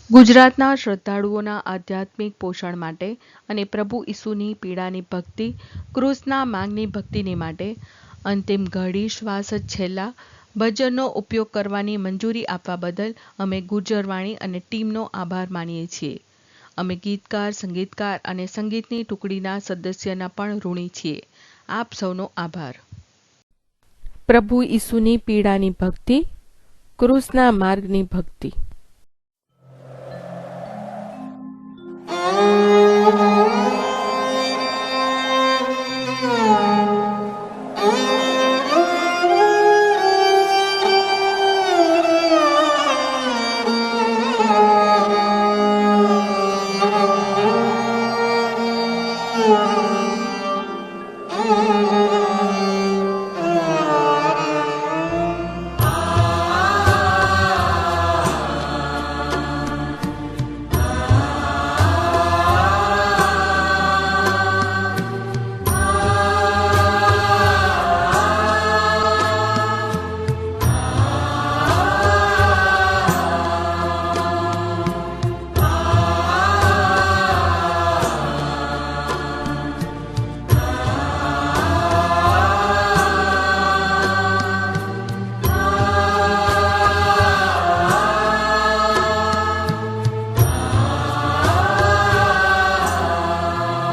ગુજરાતના શ્રદ્ધાળુઓના આધ્યાત્મિક પોષણ માટે અને પ્રભુ ઈસુની પીડાની ભક્તિ, ક્રૂસના માંગની ભક્તિની માટે અંતિમ ઘડી શ્વાસ છેલ્લા ભજનનો ઉપયોગ કરવાની મંજૂરી આપવા બદલ અમે ગુર્જરવાણી અને ટીમનો આભાર માનીએ છીએ. અમે ગીતકાર, સંગીતકાર અને સંગીતની ટુકડીના સદસ્યના પણ ઋણી છીએ. આપ સૌનો આભાર. પ્રભુ ઈસુની પીડાની ભક્તિ, ક્રૂસના માર્ગની ભક્તિ.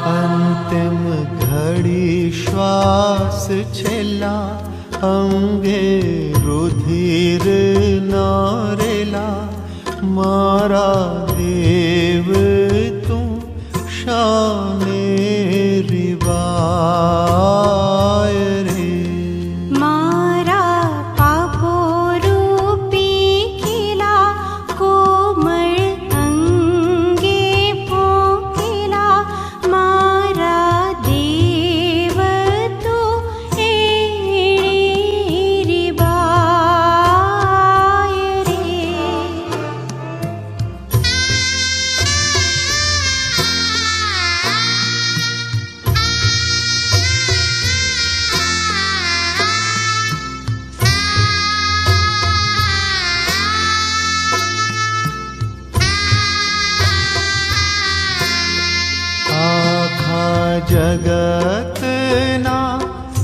અંતિમ ઘડી શ્વાસ છેલ્લા અંગે રુધિર નારેલા મારા દેવ તું શાને રિવાય રે. મારા પાપો રૂપી ખીલા કોમળ અંગે પોકેલા મારા દેવ તું એણે રિવાય રે. આખા જગતના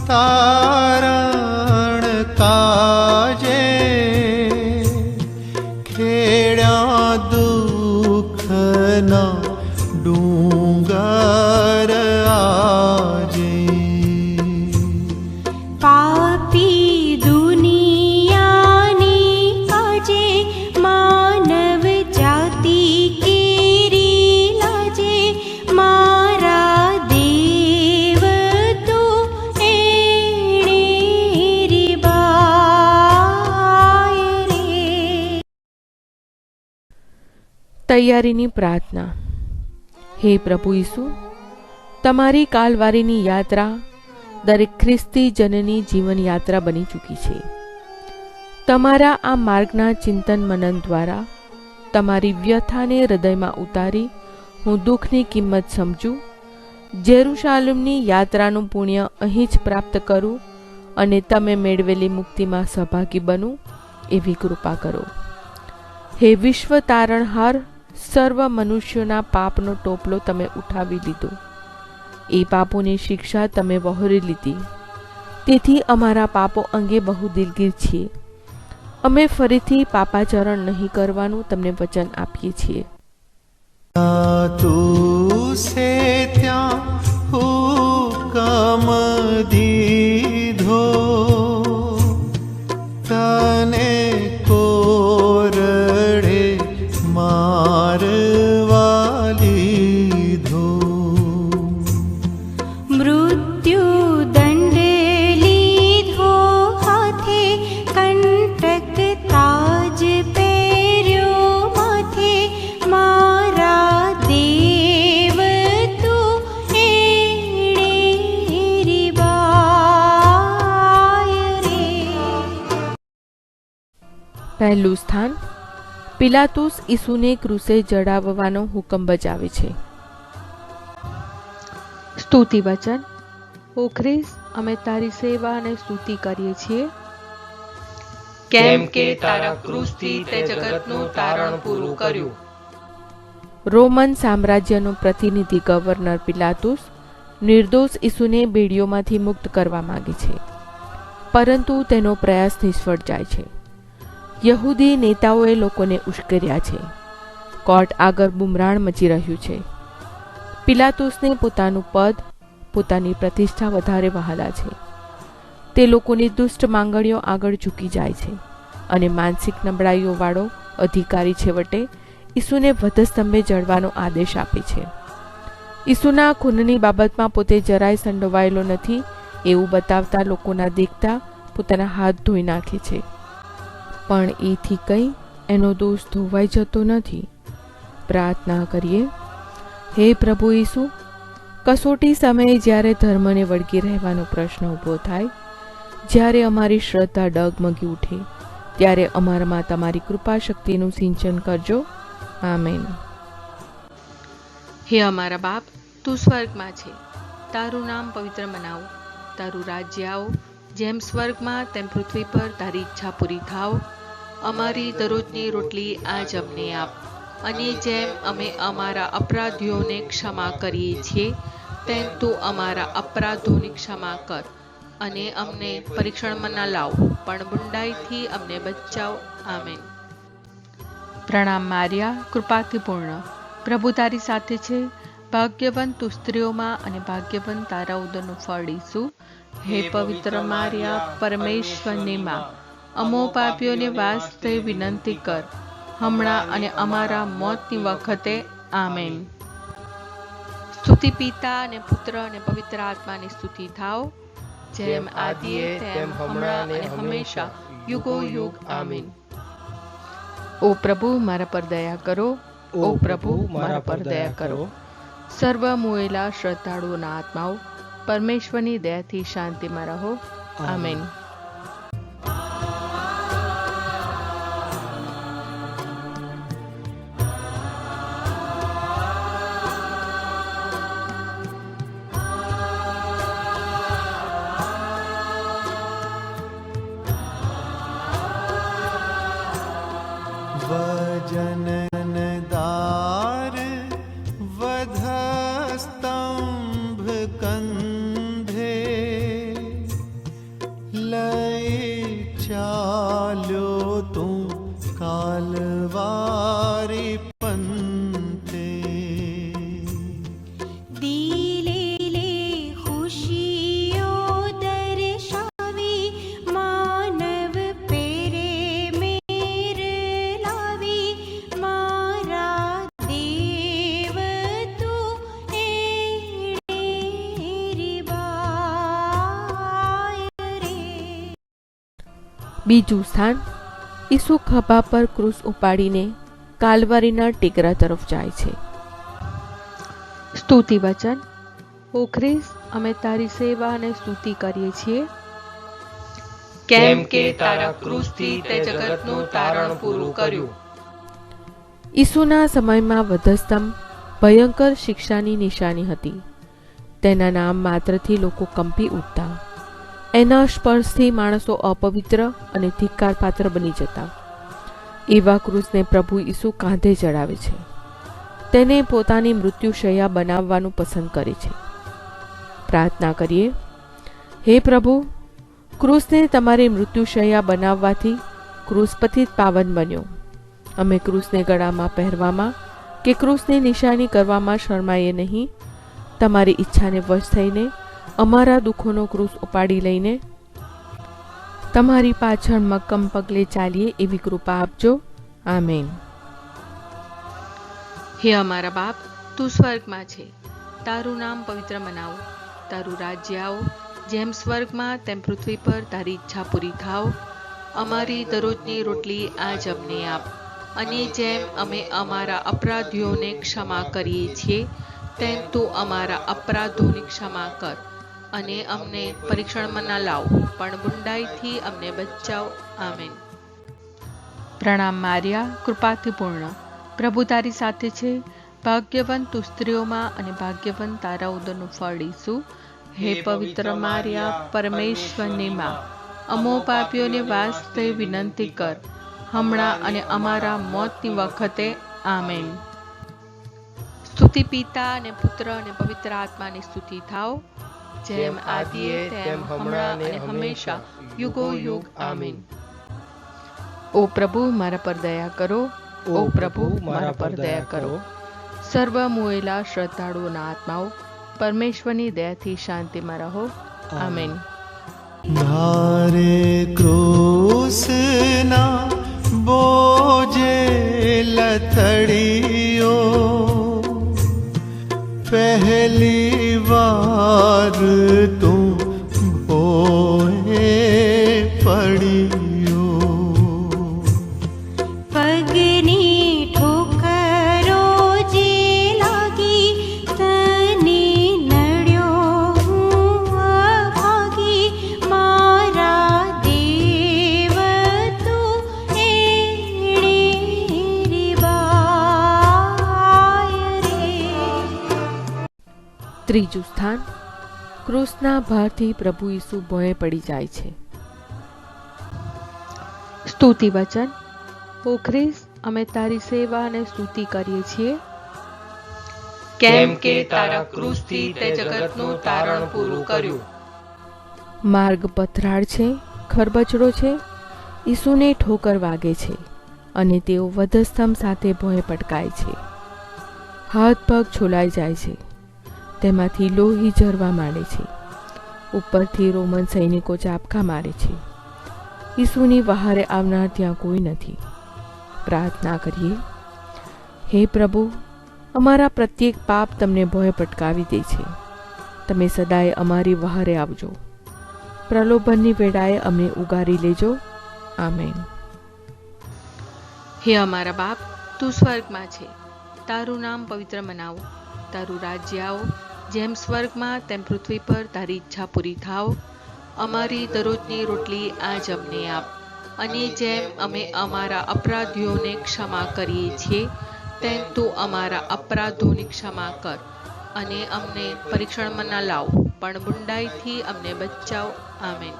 તારણ કાજે ખેડ્યા દુઃખના ડુંગર આજે. પાપી દુનિયાની કાજે માનવ જાતિ કેરી લાજે મારા દેવ તું એણે રિવાય રે. તૈયારીની પ્રાર્થના. હે પ્રભુ ઈસુ, તમારી કાલવારીની યાત્રા દરેક ખ્રિસ્તી જનની જીવન યાત્રા બની ચૂકી છે. તમારા આ માર્ગના ચિંતન મનન દ્વારા તમારી વ્યથાને હૃદયમાં ઉતારી હું દુઃખની કિંમત સમજું, જેરુશાલેમની યાત્રાનું પુણ્ય અહીં જ પ્રાપ્ત કરું અને તમે મેળવેલી મુક્તિમાં સહભાગી બનું એવી કૃપા કરો. હે વિશ્વ તારણહાર, સર્વ મનુષ્યોના પાપનો ટોપલો તમે ઉઠાવી લીધો. એ પાપોની શિક્ષા તમે વહોરી લીધી. તેથી અમારા પાપો અંગે બહુ દિલગીર છીએ. અમે ફરીથી પાપાચરણ નહીં કરવાનું તમને વચન આપીએ છીએ. તું સે ત્યાં હુકમ દીધો તને કોરડે મારવા લીધો. મૃત્યુ દંડ લીધો હાથે કંટક તાજ પહેર્યો માથે મારા દેવ તું એણે રિવાય રે. પહેલું સ્થાન, પિલાતુસ ઈસુને ક્રૂસે જડાવવાનો હુકમ બજાવે છે. સ્તુતિ વચન. ઓ ખ્રિસ્ત, અમે તારી સેવા અને સ્તુતિ કરીએ છીએ, કેમ કે તારા ક્રૂસથી તે જગતનું તારણ પૂરું કર્યું. રોમન સામ્રાજ્યનો પ્રતિનિધિ ગવર્નર પિલાતુસ નિર્દોષ ઈસુને બેડીઓમાંથી મુક્ત કરવા માંગે છે, પરંતુ તેનો પ્રયાસ નિષ્ફળ જાય છે. યહૂદી નેતાઓએ લોકોને ઉશ્કેર્યા છે. કોર્ટ આગળ બુમરાણ મચી રહ્યું છે. પિલાતુસને પોતાનું પદ, પોતાની પ્રતિષ્ઠા વધારે વહાલા છે. તે લોકોની દુષ્ટ માંગણીઓ આગળ ઝૂકી જાય છે અને માનસિક નબળાઈઓવાળો અધિકારી છેવટે ઈસુને વધસ્તંભે જડવાનો આદેશ આપે છે. ઈસુના ખૂનની બાબતમાં પોતે જરાય સંડોવાયેલો નથી એવું બતાવતા લોકોના દેખતા પોતાના હાથ ધોઈ નાખે છે. પણ એથી કંઈ એનો દોષ ધોવાઈ જતો નથી. પ્રાર્થના કરીએ. હે પ્રભુ ઈસુ, કસોટી સમયે જ્યારે ધર્મને વળગી રહેવાનો પ્રશ્ન ઊભો થાય, જ્યારે અમારી શ્રદ્ધા ડગમગી ઉઠે, ત્યારે અમારામાં તમારી કૃપા શક્તિનું સિંચન કરજો. આમેન. હે અમારા બાપ, તું સ્વર્ગમાં છે, તારું નામ પવિત્ર મનાવો, તારું રાજ્ય આવો, જેમ સ્વર્ગમાં તેમ પૃથ્વી પર તારી ઈચ્છા પૂરી થાવ. અમારી દરરોજની રોટલી આજ અમને આપ, અને જેમ અમે અમારા અપરાધીઓને ક્ષમા કરીએ છીએ તેમ તું અમારા અપરાધોની ક્ષમા કર, અને અમને પરીક્ષણમાં ન લાવ, પણ બુંડાઈથી અમને બચાવ. આમેન. પ્રણામ મારિયા, કૃપાથી પૂર્ણ, પ્રભુ તારી સાથે છે, ભાગ્યવંત તું સ્ત્રીઓમાં અને ભાગ્યવંત તારા ઉદરનું ફળ ઈસુ. હે પવિત્ર મારિયા, પરમેશ્વરની માં, અમો પાપીઓને વાસ્તે વિનંતી કર, હમણાં અને અમારા મોતની વખતે. આમેન. સ્તુતિ પિતા અને પુત્ર અને પવિત્ર આત્માની સ્તુતિ થાવ, જેમ આદિએ તેમ હમણાં અને હંમેશા યુગો યુગ. આમીન. ઓ પ્રભુ મારા પર દયા કરો, ઓ પ્રભુ મારા પર દયા કરો. સર્વ મોયેલા શ્રદ્ધાળુઓના આત્માઓ પરમેશ્વરની દયાથી શાંતિમાં રહો. આમેન. वजनदार वधस्तंभ कंधे लय चाल्यो तुम कालवारी पंथे. દિલે ખુશીઓ દર્શાવી, માનવ પેરે મેર લાવી, મારા દેવ તું એરી બાય રે. બીજું સ્થાન, ઈસુ ખભા પર ક્રૂસ ઉપાડીને કાલવારીના ટેકરા તરફ જાય છે. સ્તુતિ વચન. ઓ ખ્રિસ્ત, અમે તારી સેવા અને સ્તુતિ કરીએ છીએ, કેમ કે તારા ક્રૂસથી તે જગતનું તારણ પૂરું કર્યું. ઈસુના સમયમાં વધસ્તંભ ભયંકર શિક્ષાની નિશાની હતી. તેના નામ માત્રથી લોકો કંપી ઉઠતા. એના સ્પર્શથી માણસો અપવિત્ર અને ધિક્કારપાત્ર બની જતા. એવા ક્રૂસને પ્રભુ ઈસુ કાંધે ચડાવે છે. તેને પોતાની મૃત્યુશૈયા બનાવવાનું પસંદ કરે છે. પ્રાર્થના કરીએ. હે પ્રભુ, ક્રૂસને તમારી મૃત્યુશૈયા બનાવવાથી ક્રૂસ પતિત પાવન બન્યો. અમે ક્રૂસને ગળામાં પહેરવામાં કે ક્રૂસની નિશાની કરવામાં શરમાઈએ નહીં. તમારી ઈચ્છાને વશ થઈને અમારા દુઃખોનો ક્રૂસ ઉપાડી લઈને તમારી પાછળ મક્કમ પગલે ચાલીએ એવી કૃપા આપજો. આમેન. હે અમારા બાપ, તું સ્વર્ગમાં છે, તારું નામ પવિત્ર મનાવો, તારું રાજ્ય આવો, જેમ સ્વર્ગમાં તેમ પૃથ્વી પર તારી ઈચ્છા પૂરી થાવ. અમારી દરરોજની રોટલી આજ અમને આપ, અને જેમ અમે અમારા અપરાધીઓને ક્ષમા કરીએ છીએ તેમ તું અમારા અપરાધોની ક્ષમા કર, અને અમને પરીક્ષણમાં ન લાવ, પણ બુંડાઈથી અમને બચાવ. આમેન. પ્રણામ મારિયા, કૃપાથી પૂર્ણ, પ્રભુ તારી સાથે છે, ભાગ્યવંત તું સ્ત્રીઓમાં અને ભાગ્યવંત તારા ઉદરનું ફળ ઈસુ. હે પવિત્ર મારિયા, પરમેશ્વરની માં, અમો પાપીઓને વાસ્તે વિનંતી કર, હમણાં અને અમારા મોતની વખતે. આમેન. સ્તુતિ પિતા અને પુત્ર અને પવિત્ર આત્માની સ્તુતિ થાવ, જેમ આદિએ તેમ હમણાં અને હંમેશા યુગો યુગ આમીન. ઓ પ્રભુ મારા પર દયા કરો, ઓ પ્રભુ મારા પર દયા કરો. સર્વ મોયેલા શ્રદ્ધાળુઓના આત્માઓ પરમેશ્વરની દયાથી શાંતિમાં રહો. આમીન. भारे क्रूसना बोझे लथड़ियो, पहली बार तुम बोए पड़ियो. પગની ઠોકરો જે લાગી, તને નડ્યો હું અભાગી. મારા દેવ તું એણે રીબાય રે. ત્રીજું સ્થાન, ક્રૂસના ભારથી પ્રભુ ઈસુ ભોંય પડી જાય છે. સ્તુતિ વચન. ઓ ખ્રિસ્ત, અમે તારી સેવા અને સ્તુતિ કરીએ છીએ, કેમ કે તારા ક્રૂસથી તે જગતનું તારણ પૂરું કર્યું. માર્ગ પથરાળ છે, ખરબચડો છે, ઈસુને ઠોકર વાગે છે અને તેઓ વધસ્તંભ સાથે ભોંય પટકાય છે. હાથ પગ છોલાઈ જાય છે, તેમાંથી લોહી ઝરવા માંડે છે. ઉપરથી રોમન સૈનિકો ચાબખા મારે છે. ઈસુની વહારે આવનાર ત્યાં કોઈ નથી. પ્રાર્થના કરીએ. હે પ્રભુ, અમારા પ્રત્યેક પાપ તમને ભોંય પટકાવી દે છે. તમે સદાય અમારી વહારે આવજો. પ્રલોભનની વેળાએ અમને ઉગારી લેજો. આમેન. હે અમારા બાપ, તું સ્વર્ગમાં છે, તારું નામ પવિત્ર મનાવો. તારું રાજ્ય આવો, જેમ સ્વર્ગમાં તેમ પૃથ્વી પર તારી ઈચ્છા પૂરી થાવ. અમારી દરરોજની રોટલી આજ અમને આપ, અને જેમ અમે અમારા અપરાધીઓને ક્ષમા કરીએ છીએ, તેમ તું અમારા અપરાધોની ક્ષમા કર. અને અમને પરીક્ષણમાં ન લાવ, પણ બુંડાઈથી અમને બચાવ. આમેન.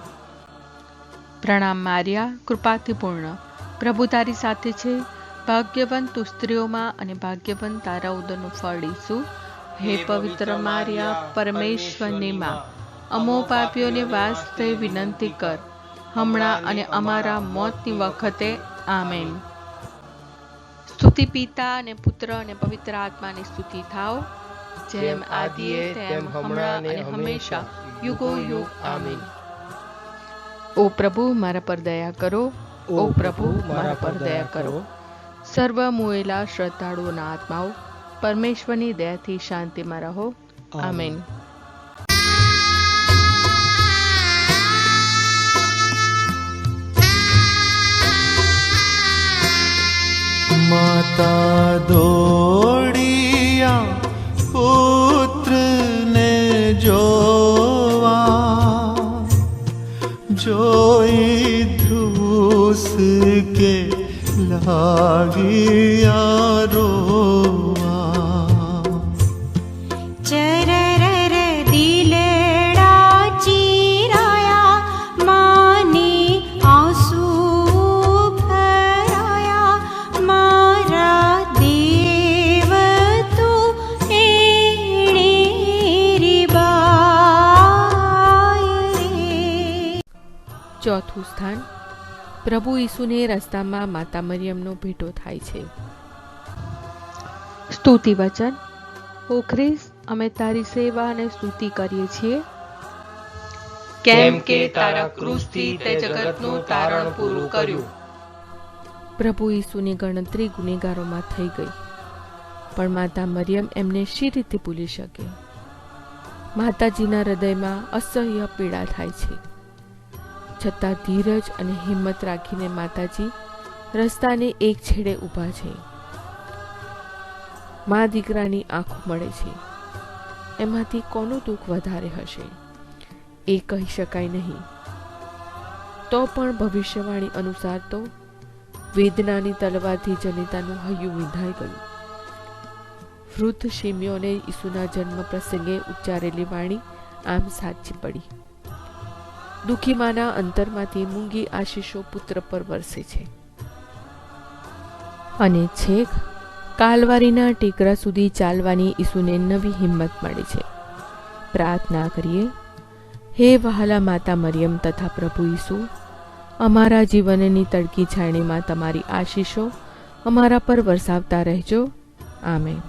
પ્રણામ મારિયા, કૃપાથી પૂર્ણ, પ્રભુ તારી સાથે છે. ભાગ્યવંત તું સ્ત્રીઓમાં અને ભાગ્યવંત તારા ઉદરનું ફળ ઈસુ. હે પવિત્ર મારિયા, પરમેશ્વરની માં, અમો પાપીઓને વાસ્તે વિનંતી કર, હમણાં અને અમારા મોતની વખતે. આમેન. સ્તુતિ પિતા અને પુત્ર અને પવિત્ર આત્માની સ્તુતિ થાવ, જેમ આદિએ તેમ હમણાં અને હંમેશા યુગો યુગ આમીન. ઓ પ્રભુ મારા પર દયા કરો, ઓ પ્રભુ મારા પર દયા કરો. સર્વ મોયેલા શ્રદ્ધાળુઓના આત્માઓ પરમેશ્વરની દયાથી શાંતિમાં રહો. આમેન. माता दौड़िया पुत्र ने जोवा, जोई धूस के लागिया रोवा. ચરર દિલડા ચીરાયા, માને આંસુ ભરાયા. મારા દેવ તું એણે રીબાય રે. ચોથું સ્થાન, પ્રભુ ઈસુને રસ્તામાં માતા મરિયમનો ભેટો થાય છે. સ્તુતિ વચન. ઓ ખ્રિસ્ત, અમે તારી સેવા અને સ્તુતિ કરીએ છીએ, કેમ કે તારા ક્રૂસથી તે જગતનું તારણ પૂરું કર્યું. પ્રભુ ઈસુની ગણતરી ગુનેગારોમાં થઈ ગઈ, પણ માતા મરિયમ એમને શી રીતે ભૂલી શકે? માતાજીના હૃદયમાં અસહ્ય પીડા થાય છે, છતાં ધીરજ અને હિંમત રાખીને માતાજી રસ્તાને એક છેડે ઊભા છે. મા દીકરાની આંખો મળે છે. એમાંથી કોનું દુઃખ વધારે હશે એ કહી શકાય નહીં. તો પણ ભવિષ્યવાણી અનુસાર તો વેદનાની તલવારથી જનિતાનું હૈયું વિંધાઈ ગયું. વૃદ્ધ શિમ્યોને ઈસુના જન્મ પ્રસંગે ઉચ્ચારેલી વાણી આમ સાચી પડી. દુઃખી માના અંતરમાંથી મૂંગી આશીષો પુત્ર પર વરસે છે, અને છેક કાલવારીના ટેકરા સુધી ચાલવાની ઈસુને નવી હિંમત મળે છે. પ્રાર્થના કરીએ. હે વહાલા માતા મરિયમ તથા પ્રભુ ઈસુ, અમારા જીવનની તડકી છાયણીમાં તમારી આશીષો અમારા પર વરસાવતા રહેજો. આમેન.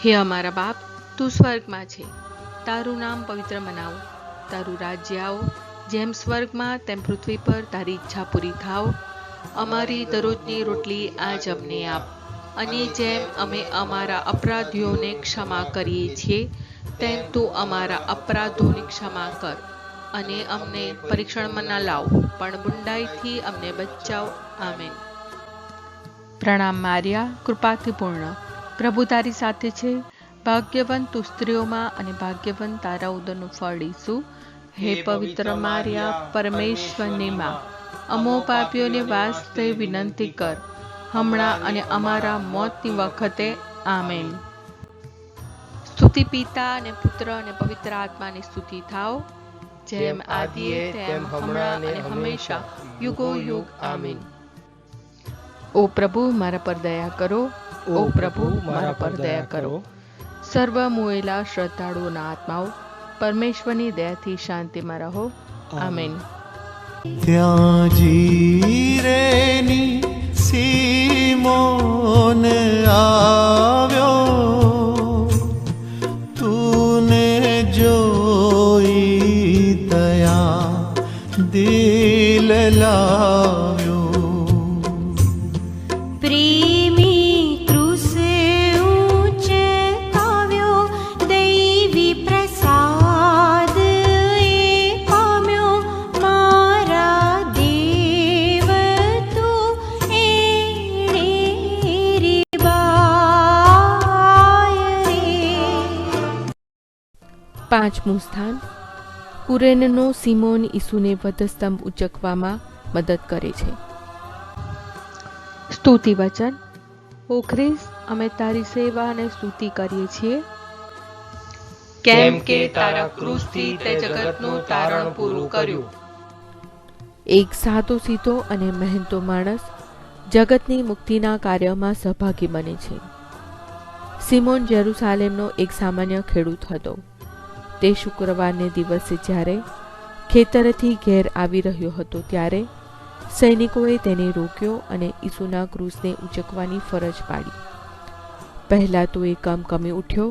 હે અમારા બાપ, તું સ્વર્ગમાં છે, તારું નામ પવિત્ર મનાવો, તારું રાજ્ય આવો, જેમ સ્વર્ગમાં તેમ પૃથ્વી પર તારી ઈચ્છા પૂરી થાવ. અમારી દરરોજની રોટલી આજ અમને આપ, અને જેમ અમે અમારા અપરાધીઓને ક્ષમા કરીએ છીએ તેમ તું અમારા અપરાધોની ક્ષમા કર, અને અમને પરીક્ષણમાં ના લાવ, પણ બુંડાઈથી અમને બચાવ. આમેન. પ્રણામ મારિયા, કૃપાથી પૂર્ણ, પ્રભુ તારી સાથે છે, ભાગ્યવંત તું સ્ત્રીઓમાં અને ભાગ્યવંત તારા ઉદરનું ફળ ઈસુ. હે પવિત્ર મારિયા, પરમેશ્વરની માં, અમો પાપીઓને વાસ્તે વિનંતી કર, હમણાં અને અમારા મોતની વખતે. આમેન. સ્તુતિ પિતા અને પુત્ર અને પવિત્ર આત્માની સ્તુતિ થાવ, જેમ આદિએ તેમ હમણાં અને હંમેશા યુગો યુગ. આમીન. ઓ પ્રભુ મારા પર દયા કરો, ઓ પ્રભુ મારા પર દયા કરો. સર્વ મુએલા શ્રદ્ધાળુઓના આત્માઓ પરમેશ્વરની દયાથી શાંતિમાં રહો. આમેન. ત્યાં જીરેની સીમોન આવ્યો, તુને જોઈ તયા દિલ લાવ્યો. પ્રેમી ક્રુસે ઊંચકાવ્યો, દૈવી પ્રસાદ એ પામ્યો. મારા દેવ તું એણે રે બાય રે. પાંચમું સ્થાન. કુરેનનો સિમોન ઈસુને વધસ્તંભ ઉચકવામાં મદદ કરે છે. સ્તુતિ વચન. ઓ ખ્રિસ્ત, અમે તારી સેવા અને સ્તુતિ કરીએ છીએ, કેમ કે તારા ક્રૂસથી તે જગતનું તારણ પૂરું કર્યું. એક સાદો સીધો અને મહેનતો માણસ જગતની મુક્તિના કાર્યમાં સહભાગી બને છે. સિમોન જેરુસાલેમનો એક સામાન્ય ખેડૂત હતો. તે શુક્રવારને દિવસે જ્યારે ખેતરેથી ઘેર આવી રહ્યો હતો ત્યારે સૈનિકોએ તેને રોક્યો અને ઈસુના ક્રૂસને ઉંચકવાની ફરજ પાડી. પહેલાં તો એ કમકમી ઉઠ્યો,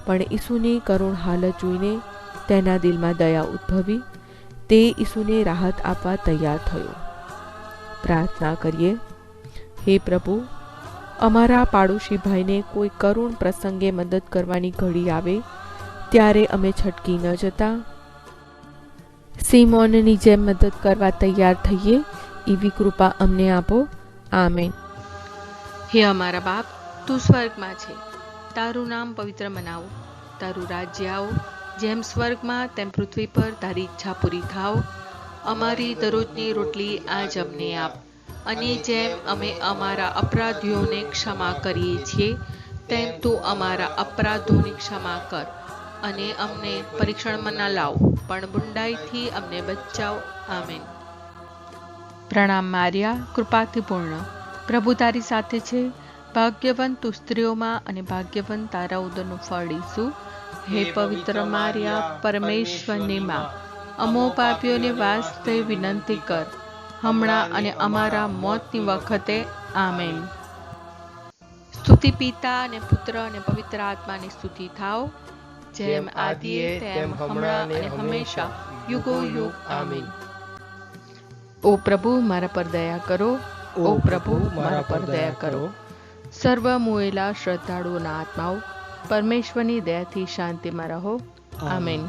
પણ ઈસુની કરુણ હાલત જોઈને તેના દિલમાં દયા ઉદ્ભવી. તે ઈસુને રાહત આપવા તૈયાર થયો. પ્રાર્થના કરીએ. હે પ્રભુ, અમારા પાડોશી ભાઈને કોઈ કરુણ પ્રસંગે મદદ કરવાની ઘડી આવે ત્યારે અમે છટકી ન જતા, સિમોનની જેમ મદદ કરવા તૈયાર થઈએ એવી કૃપા અમને આપો. આમેન. હે અમારા બાપ, તું સ્વર્ગમાં છે, તારું નામ પવિત્ર મનાવો, તારું રાજ્ય આવો, જેમ સ્વર્ગમાં તેમ પૃથ્વી પર તારી ઈચ્છા પૂરી થાવ. અમારી દરરોજની રોટલી આજ અમને આપ, અને જેમ અમે અમારા અપરાધીઓને ક્ષમા કરીએ છીએ તેમ તું અમારા અપરાધોની ક્ષમા કર, અને અમને પરીક્ષણમાં ના લાવ, પણ બુંડાઈથી અમને બચાવ. આમેન. પ્રણામ મારિયા, કૃપાથી પૂર્ણ, પ્રભુ તારી સાથે છે, ભાગ્યવંત તું સ્ત્રીઓમાં અને ભાગ્યવંત તારા ઉદરનું ફળ ઈસુ. હે પવિત્ર મારિયા, પરમેશ્વરની માં, અમો પાપીઓને વાસ્તે વિનંતી કર, હમણાં અને અમારા મોતની વખતે. આમેન. સ્તુતિ પિતા અને પુત્ર અને પવિત્ર આત્માની સ્તુતિ થાવ, જેમ આદિએ તેમ હમણાં અને હંમેશા યુગો યુગ. આમીન. ઓ પ્રભુ મારા પર દયા કરો, ઓ પ્રભુ મારા પર દયા કરો. સર્વ મુએલા શ્રદ્ધાળુઓના આત્માઓ પરમેશ્વરની દયાથી શાંતિમાં રહો. આમેન.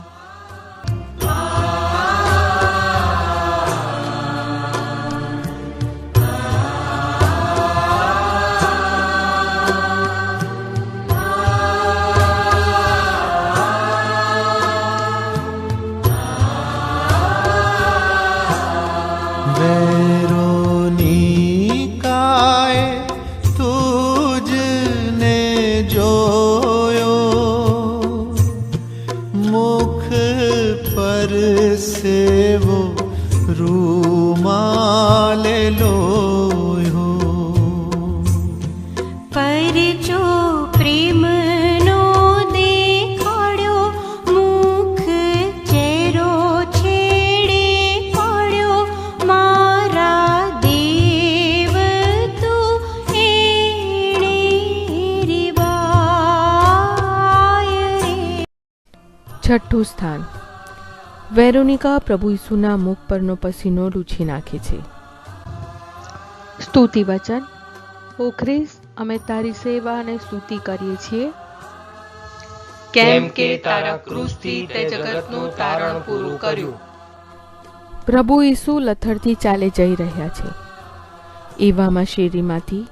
વેરોનિકાએ તુજને જોયો, મુખ પરચો પ્રેમનો દેખાડ્યો, મુખ ચહેરો છેડે પાડ્યો, મારા દેવ તું એણે રે બાય રે. છઠ્ઠું સ્થાન. વેરોનિકા પ્રભુ ઈસુના મુખ પરનો પસીનો લૂછી નાખે છે. સ્તુતિ વચન. ઓ ખ્રિસ્ત, અમે તારી સેવા અને સ્તુતિ કરીએ છીએ, કેમ કે તારા ક્રૂસથી તે જગતનું તારણ પૂરું કર્યું. પ્રભુ ઈસુ લથડથી ચાલે જઈ રહ્યા છે. એવામાં શેરીમાંથી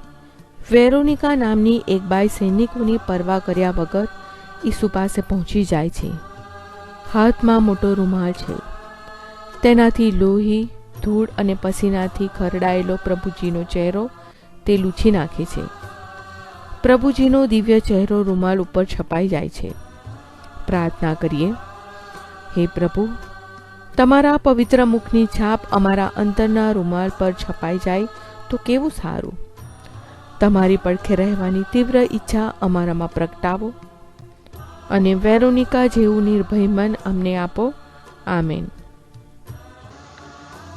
વેરોનિકા નામની એક બાઈ સૈનિકોની પરવા કર્યા વગર ઈસુ પાસે પહોંચી જાય છે. હાથમાં મોટો રૂમાલ છે. તેનાથી લોહી, ધૂળ અને પસીનાથી ખરડાયેલો પ્રભુજીનો ચહેરો તે લૂછી નાખે છે. પ્રભુજીનો દિવ્ય ચહેરો રૂમાલ ઉપર છપાઈ જાય છે. પ્રાર્થના કરીએ. હે પ્રભુ, તમારા પવિત્ર મુખની છાપ અમારા અંતરના રૂમાલ પર છપાઈ જાય તો કેવું સારું. તમારી પડખે રહેવાની તીવ્ર ઈચ્છા અમારામાં પ્રગટાવો અને વેરોનિકા જેવું નિર્ભય મન અમને આપો. આમેન.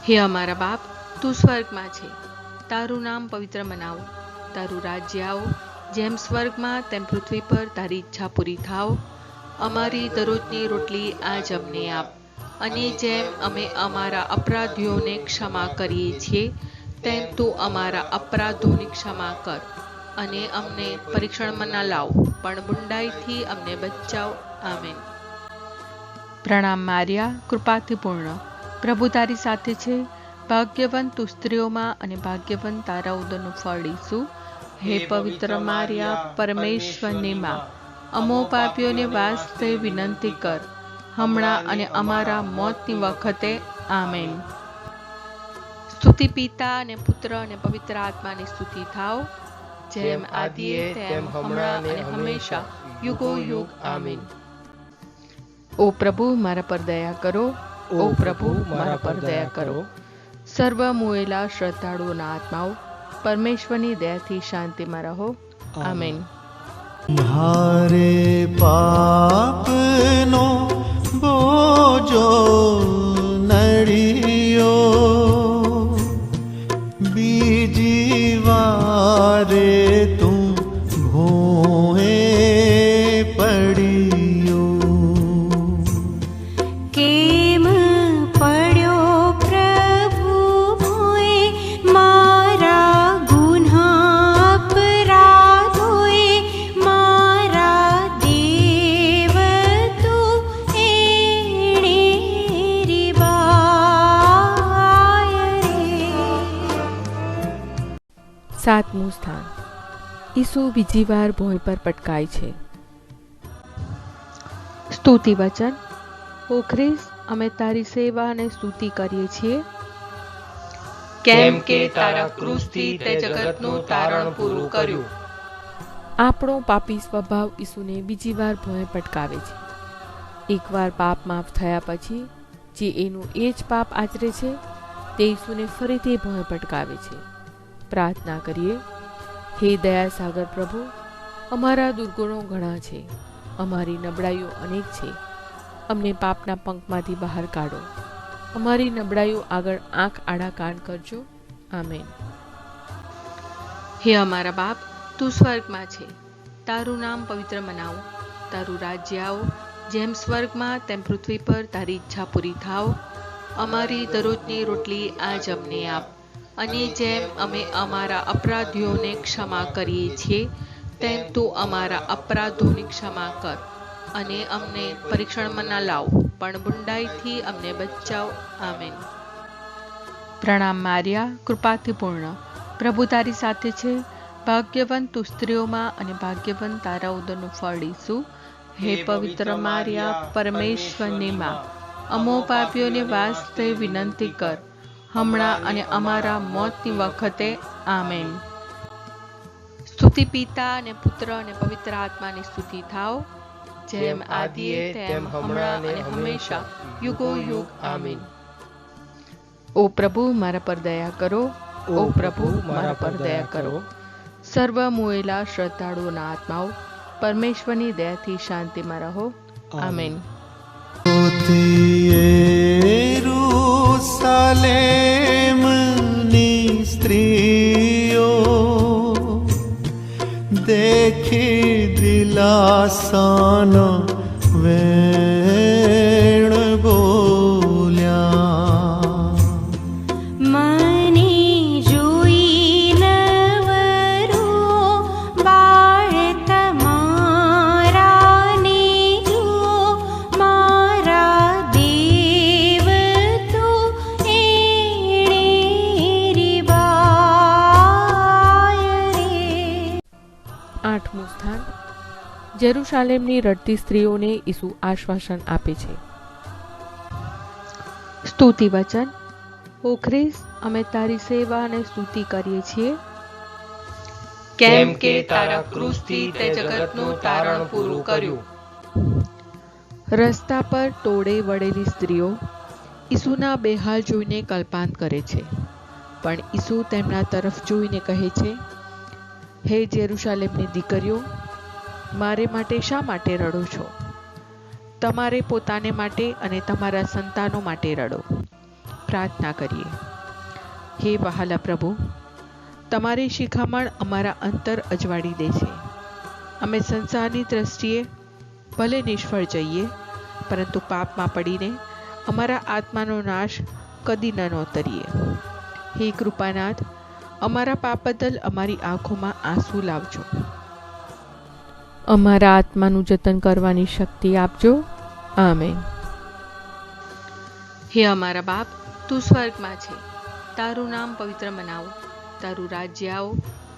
હે અમારા બાપ, તું સ્વર્ગમાં છે, તારું નામ પવિત્ર મનાવો, તારું રાજ્ય આવો, જેમ સ્વર્ગમાં તેમ પૃથ્વી પર તારી ઈચ્છા પૂરી થાવ. અમારી દરરોજની રોટલી આજ અમને આપ, અને જેમ અમે અમારા અપરાધીઓને ક્ષમા કરીએ છીએ તેમ તું અમારા અપરાધોની ક્ષમા કર, અને અમને પરીક્ષણમાં ના લાવ, પણ બુંડાઈથી અમને બચાવ. આમેન. પ્રણામ મારિયા, કૃપાથી પૂર્ણ, પ્રભુ તારી સાથે છે, ભાગ્યવંત તું સ્ત્રીઓમાં અને ભાગ્યવંત તારા ઉદરનું ફળ ઈસુ. હે પવિત્ર મારિયા, પરમેશ્વરની માં, અમો પાપીઓને વાસ્તે વિનંતી કર, હમણાં અને અમારા મોતની વખતે. આમેન. સ્તુતિ પિતા અને પુત્ર અને પવિત્ર આત્માની સ્તુતિ થાવ, જેમ આદિએ તેમ હમણાં અને હંમેશા યુગો યુગ. આમીન. ઓ પ્રભુ, મારા પર દયા કરો. ઓ પ્રભુ, મારા પર દયા કરો. સર્વ મુએલા શ્રદ્ધાળુઓના આત્માઓ પરમેશ્વરની દયાથી શાંતિમાં રહો. આમીન. મારે પાપનો બોજો નડિયો, બીજી વારે તું ભોએ પડ્યો. કેમ પડ્યો પ્રભુ ભોએ, મારા ગુન્હા અપરાધોએ, મારા દેવ તું એણે રે બાય રે. સાતમું સ્થાન. ઈસુ બીજી વાર ભોંય પર પટકાય છે. સ્તુતિ વચન. ઓ ખ્રિસ્ત, અમે તારી સેવા અને સ્તુતિ કરીએ છીએ, કેમ કે તારા ક્રૂસથી તે જગતનું તારણ પૂરું કર્યું. આપણો પાપી સ્વભાવ ઈસુને બીજી વાર ભોંય પટકાવે છે. એકવાર પાપ માફ થયા પછી જે એનું એ જ પાપ આચરે છે તે ઈસુને ફરીથી ભોંય પટકાવે છે. પ્રાર્થના કરીએ. હે દયા સાગર પ્રભુ, અમારા દુર્ગુણો ઘણા છે, અમારી નબળાઈઓ અનેક છે. અમને પાપના પંખમાંથી બહાર કાઢો. અમારી નબળાઈઓ આગળ આંખ આડા કાન કરજો. આમેન. હે અમારા બાપ, તું સ્વર્ગમાં છે, તારું નામ પવિત્ર મનાવો, તારું રાજ્ય આવો, જેમ સ્વર્ગમાં તેમ પૃથ્વી પર તારી ઈચ્છા પૂરી થાવ. અમારી દરરોજની રોટલી આજ અમને આપ, અને જેમ અમે અમારા અપરાધીઓને ક્ષમા કરીએ છીએ તેમ તું અમારા અપરાધોની ક્ષમા કર, અને અમને પરીક્ષણમાં ના લાવ, પણ બુંડાઈથી અમને બચાવ. આમેન. પ્રણામ મારિયા, કૃપાથી પૂર્ણ, પ્રભુ તારી સાથે છે, ભાગ્યવંત તું સ્ત્રીઓમાં અને ભાગ્યવંત તારા ઉદરનું ફળ ઈસુ. હે પવિત્ર મારિયા, પરમેશ્વરની માં, અમો પાપીઓને વાસ્તે વિનંતી કર, હમણાં અને અમારા મોતની વખતે. આમેન. સ્તુતિ પિતા અને પુત્ર અને પવિત્ર આત્માની સ્તુતિ થાવ, જેમ આદિએ તેમ હમણાં અને હંમેશા યુગો યુગ. આમીન. ઓ પ્રભુ, મારા પર દયા કરો. ઓ પ્રભુ, મારા પર દયા કરો. સર્વ મોયેલા શ્રદ્ધાળુઓના આત્માઓ પરમેશ્વરની દયાથી શાંતિમાં રહો. આમેન. યેરુશલેમની સ્ત્રીઓ દેખી દિલાસાનો વેણ બોલ્યા. મને જોઈ નવરો બાળ તમારાને જુઓ, મારા દેવ તો એણે રીબાય રે. 8મું સ્થાન. જેરુશાલેમની રડતી સ્ત્રીઓને ઈસુ આશ્વાસન આપે છે. સ્તુતિ વચન. ઓ ખ્રિસ્ત, અમે તારી સેવા અને સ્તુતિ કરીએ છીએ, કેમ કે તારા ક્રૂસથી તે જગતનું તારણ પૂરું કર્યું. રસ્તા પર ટોળે વળેલી સ્ત્રીઓ ઈસુના બેહાલ જોઈને કલ્પાંત કરે છે, પણ ઈસુ તેમના તરફ જોઈને કહે છે, હે જેરુશાલેમની દીકરીઓ, મારે માટે શા માટે રડો છો? તમારે પોતાને માટે અને તમારા સંતાનો માટે રડો. પ્રાર્થના કરીએ. હે વહાલા પ્રભુ, તમારી શિખામણ અમારા અંતર અજવાળી દે છે. અમે સંસારની દ્રષ્ટિએ ભલે નિષ્ફળ જઈએ, પરંતુ પાપમાં પડીને અમારા આત્માનો નાશ કદી ન નોતરીએ. હે કૃપાનાથ, અમારા પાપ બદલ અમારી આંખોમાં આંસુ લાવજો. અમારા આત્માનું જતન કરવાની શક્તિ આપજો. આમેન. હે અમારા બાપ, તું સ્વર્ગમાં છે, તારું નામ પવિત્ર મનાવો, તારું રાજ્ય આવો,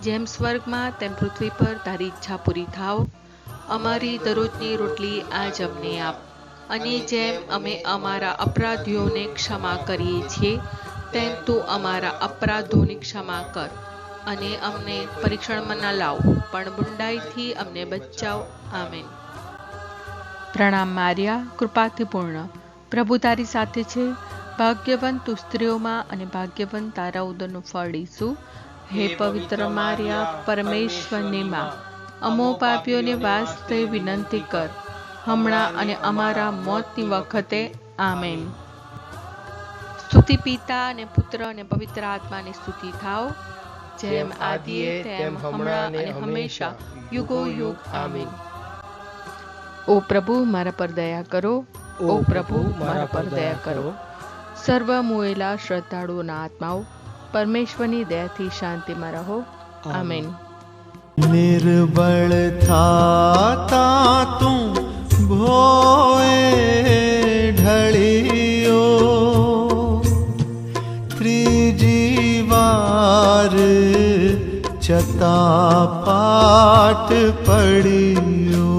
જેમ સ્વર્ગમાં તેમ પૃથ્વી પર તારી ઈચ્છા પૂરી થાવ. અમારી દરરોજની રોટલી આજ અમને આપ, અને જેમ અમે અમારા અપરાધીઓને ક્ષમા કરીએ છીએ, તેમ તું અમારા અપરાધોની ક્ષમા કર, અને અમને પરીક્ષણમાં ન લાવ, પણ બુંડાઈથી અમને બચાવ. આમેન. પ્રણામ મારિયા, કૃપાથી પૂર્ણ, પ્રભુ તારી સાથે છે, ભાગ્યવંત તું સ્ત્રીઓમાં અને ભાગ્યવંત તારા ઉદરનું ફળ ઈસુ. હે પવિત્ર મારિયા, પરમેશ્વરની માં, અમો પાપીઓને વાસ્તે વિનંતી કર, હમણાં અને અમારા મોતની વખતે. આમેન. સ્તુતિ પિતા અને પુત્ર અને પવિત્ર આત્માની સ્તુતિ થાવ, જેમ આદિએ તેમ હમણાં અને હંમેશા યુગો યુગ. આમીન. ઓ પ્રભુ, મારા પર દયા કરો. ઓ પ્રભુ, મારા પર દયા કરો. સર્વ મોયેલા શ્રદ્ધાળુઓના આત્માઓ પરમેશ્વરની દયાથી શાંતિમાં રહો. આમીન. નિર્બળ થાતા તું ભોએ ઢળિયો, ત્રીજી વાર ચતા પાટ પડ્યો.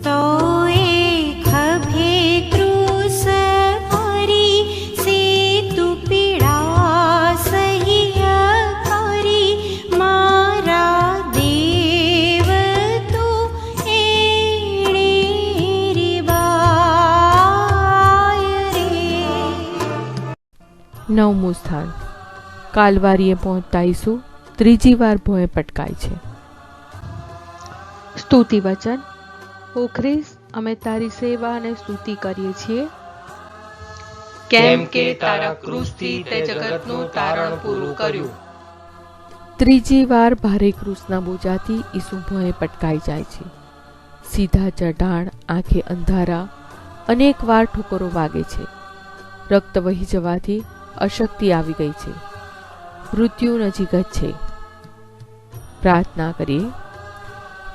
તો એ ખભે ક્રૂસ ભરી, સેતુ પીડા સહ્ય કરી, મારા દેવ તો એણે રીબાય રે. 9મું સ્થાન. કાલવારીએ પહોંચતા ઈસુ ત્રીજી વાર ભોંય પટકાય છે. સ્તુતિ વચન. ઓ ખ્રિસ્ત, અમે તારી સેવા અને સ્તુતિ કરીએ છીએ, કેમ કે તારા ક્રૂસથી તે જગતનું તારણ પૂરું કર્યું. ત્રીજી વાર ભારે ક્રૂસના બોજાથી ઈસુ ભોંય પટકાઈ જાય છે. સીધા ચઢાણ, આંખે અંધારા, અનેક વાર ઠોકરો વાગે છે. રક્ત વહી જવાથી અશક્તિ આવી ગઈ છે. મૃત્યુ નજીક જ છે. પ્રાર્થના કરીએ.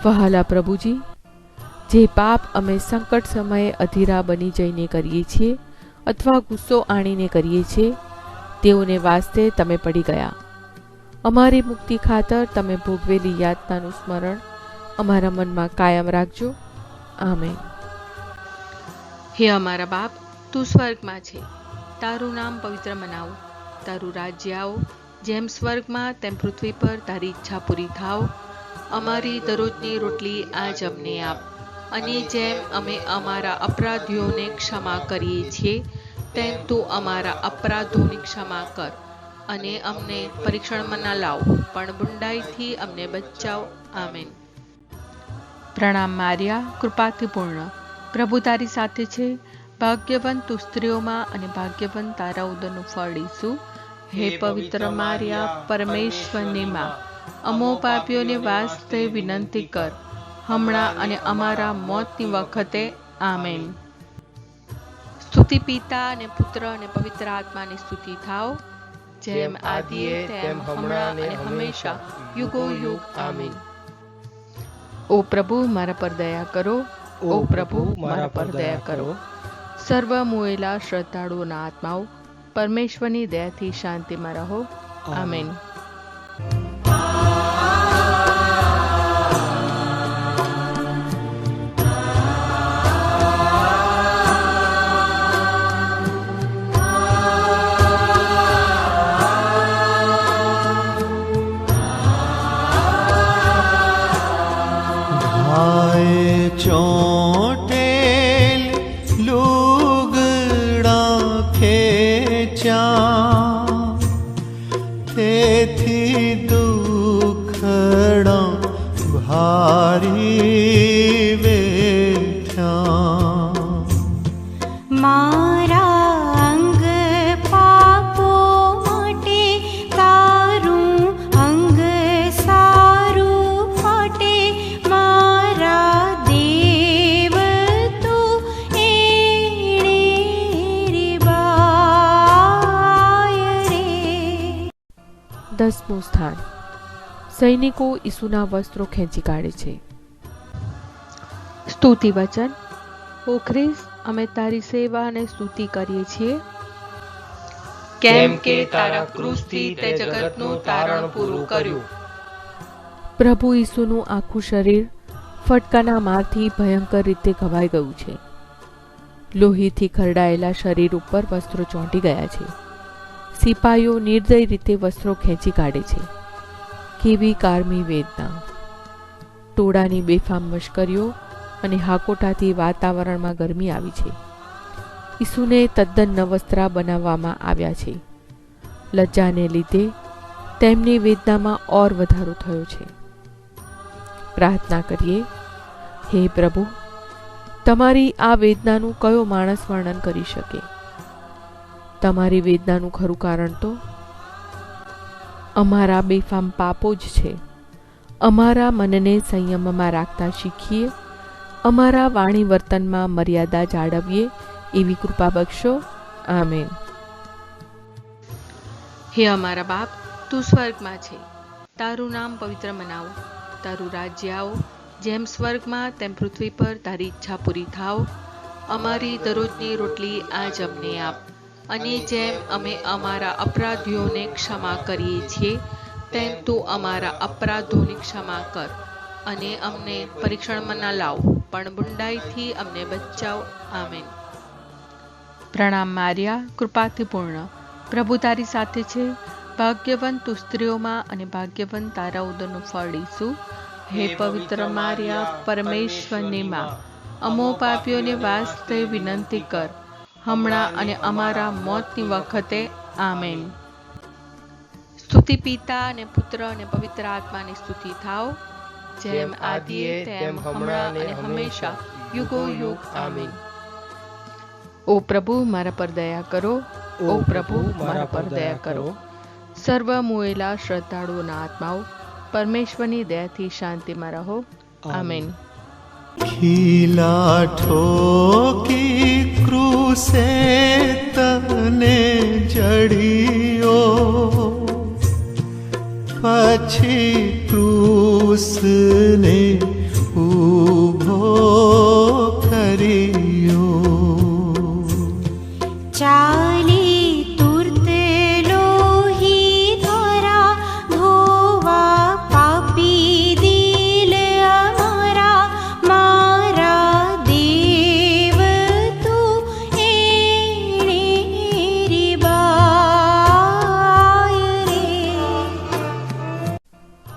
વહાલા પ્રભુજી, જે પાપ અમે સંકટ સમયે અધીરા બની જઈને કરીએ છીએ અથવા ગુસ્સો આણીને કરીએ છીએ, તેઓને વાસ્તે તમે પડી ગયા. અમારી મુક્તિ ખાતર તમે ભોગવેલી યાતનાનું સ્મરણ અમારા મનમાં કાયમ રાખજો. આમેન. હે અમારા બાપ, તું સ્વર્ગમાં છે, તારું નામ પવિત્ર મનાવો, તારું રાજ્ય આવો, જેમ સ્વર્ગમાં તેમ પૃથ્વી પર તારી ઈચ્છા પૂરી થાવ. અમારી દરરોજની રોટલી આજ અમને આપ, અને જેમ અમે અમારા અપરાધીઓને ક્ષમા કરીએ છીએ, તેમ તું અમારા અપરાધોની ક્ષમા કર, અને અમને પરીક્ષણમાં ના લાવ, પણ બુંડાઈથી અમને બચાવ. આમેન. પ્રણામ મારિયા, કૃપાથી પૂર્ણ, પ્રભુ તારી સાથે છે. ભાગ્યવંત તું સ્ત્રીઓમાં અને ભાગ્યવંત તારા ઉદરનું ફળ ઈસુ. હે પવિત્ર મારિયા, પરમેશ્વરની માં, અમો પાપીઓને વાસ્તે વિનંતી કર, હમણાં અને અમારા મોતની વખતે. આમેન. સ્તુતિ પિતા અને પુત્ર અને પવિત્ર આત્માની સ્તુતિ થાવ, જેમ આદિએ તેમ હમણાં અને હંમેશા યુગો યુગ. આમીન. ઓ પ્રભુ મારા પર દયા કરો, ઓ પ્રભુ મારા પર દયા કરો. સર્વ મુએલા શ્રદ્ધાળુઓના આત્માઓ પરમેશ્વરની દયાથી શાંતિમાં રહો. આમેન. ચોટેલ લુગડા ખેચ્યા, તેથી દુખડા ભારી વેઠ્યા. મારા અંગ પાપો માટે તારું અંગ સારું ફાટે, મારા દેવ તું એણે રે બાય રે. 10મું સ્થાન. સૈનિકો ઈસુના વસ્ત્રો ખેંચી કાઢે છે. સ્તુતિ વચન. ઓ ખ્રિસ્ત, અમે તારી સેવા અને સ્તુતિ કરીએ છીએ, કેમ કે તારા ક્રૂસથી તે જગતનું તારણ પૂરું કર્યું. પ્રભુ ઈસુનું આખું શરીર ફટકાના મારથી ભયંકર રીતે ઘવાઈ ગયું છે. લોહીથી ખરડાયેલા શરીર ઉપર વસ્ત્રો ચોંટી ગયા છે. સિપાઈઓ નિર્દય રીતે વસ્ત્રો ખેંચી કાઢે છે. કેવી કારમી વેદના! ટોળાની બેફામ મશ્કરીઓ અને હાકોટાથી વાતાવરણમાં ગરમી આવી છે. ઈસુને તદ્દન નવસ્ત્રા બનાવવામાં આવ્યા છે. લજ્જાને લીધે તેમની વેદનામાં ઓર વધારો થયો છે. પ્રાર્થના કરીએ. હે પ્રભુ, તમારી આ વેદનાનું કયો માણસ વર્ણન કરી શકે? તમારી વેદનાનું ખરું કારણ તો અમારા બેફામ પાપો જ છે. અમારા મનને સંયમમાં રાખતા શીખીએ, અમારા વાણી વર્તનમાં મર્યાદા જાળવીએ એવી કૃપા બક્ષો. આમેન. હે અમારા બાપ, તું સ્વર્ગમાં છે, તારું નામ પવિત્ર મનાવો, તારું રાજ્ય આવો, જેમ સ્વર્ગમાં તેમ પૃથ્વી પર તારી ઈચ્છા પૂરી થાવ. અમારી દરરોજની રોટલી આજ અમને આપ, અને જેમ અમે અમારા અપરાધીઓને ક્ષમા કરીએ છીએ, તેમ તું અમારા અપરાધોની ક્ષમા કર, અને અમને પરીક્ષણમાં ના લાવ, પણ બુંડાઈથી અમને બચાવ. આમેન. પ્રણામ મારિયા, કૃપાથી પૂર્ણ, પ્રભુ તારી સાથે છે. ભાગ્યવંત તું સ્ત્રીઓમાં અને ભાગ્યવંત તારા ઉદરનું ફળ ઈસુ. હે પવિત્ર મારિયા, પરમેશ્વરની માં, અમો પાપીઓને વાસ્તે વિનંતી કર, હમણાં અને અમારા મોતની વખતે. આમેન. સ્તુતિ પિતા અને પુત્ર અને પવિત્ર આત્માની સ્તુતિ થાવ, જેમ આદિએ તેમ હમણાં અને હંમેશા યુગો યુગ. આમીન. ઓ પ્રભુ મારા પર દયા કરો, ઓ પ્રભુ મારા પર દયા કરો. સર્વ મુએલા શ્રદ્ધાળુઓના આત્માઓ પરમેશ્વરની દયાથી શાંતિમાં રહો. આમેન. ખીલા ઠોકી ક્રૂસે તને જડિયો, પછી ક્રૂસને ઊભો કર્યો. ચાલી તુર્ત લોહી ધરા ધોવા પાપી દિલ અમારા, મારા દેવ તું એણે રે બાય રે.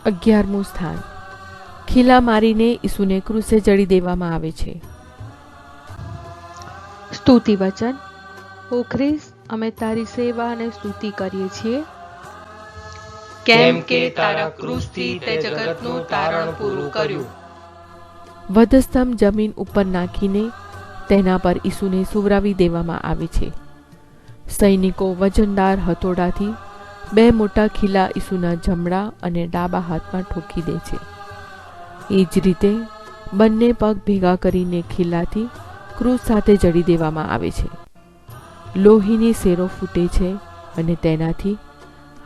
11મું સ્થાન. ખીલા મારીને ઈસુને ક્રૂસે જડી દેવામાં આવે છે. સ્તુતિ વચન. ઓ ખ્રિસ્ત, અમે તારી સેવા અને સ્તુતિ કરીએ છીએ, કેમ કે તારા ક્રૂસથી તે જગતનું તારણ પૂરું કર્યું. વધસ્તંભ જમીન ઉપર નાખીને તેના પર ઈસુને સુવરાવી દેવામાં આવે છે. સૈનિકો વજનદાર હથોડાથી 2 મોટા ખીલા ઈસુના જમણા અને ડાબા હાથમાં ઠોકી દે છે. એ જ રીતે બંને પગ ભેગા કરીને ખીલાથી ક્રૂસ સાથે જડી દેવામાં આવે છે. લોહીની સેરો ફૂટે છે અને તેનાથી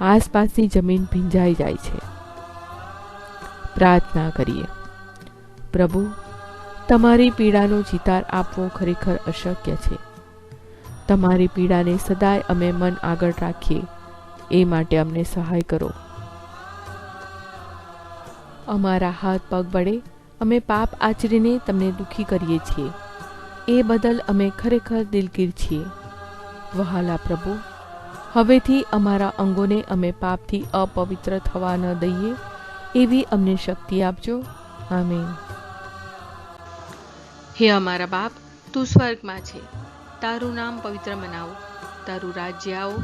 આસપાસની જમીન ભીંજાઈ જાય છે. પ્રાર્થના કરીએ. પ્રભુ, તમારી પીડાનો ચિતાર આપવો ખરેખર અશક્ય છે. તમારી પીડાને સદાય અમે મન આગળ રાખીએ એ માટે અમને સહાય કરો. અમારા હાથ પગ વડે અમે પાપ આચરીને તમને દુઃખી કરીએ છીએ, એ બદલ અમે ખરેખર દિલગીર છીએ. વહાલા પ્રભુ, હવેથી અમારા અંગોને અમે પાપથી અપવિત્ર થવા ન દઈએ એવી અમને શક્તિ આપજો. આમીન. હે અમારા બાપ, તું સ્વર્ગમાં છે, તારું નામ પવિત્ર મનાવો, તારું રાજ્ય આવો,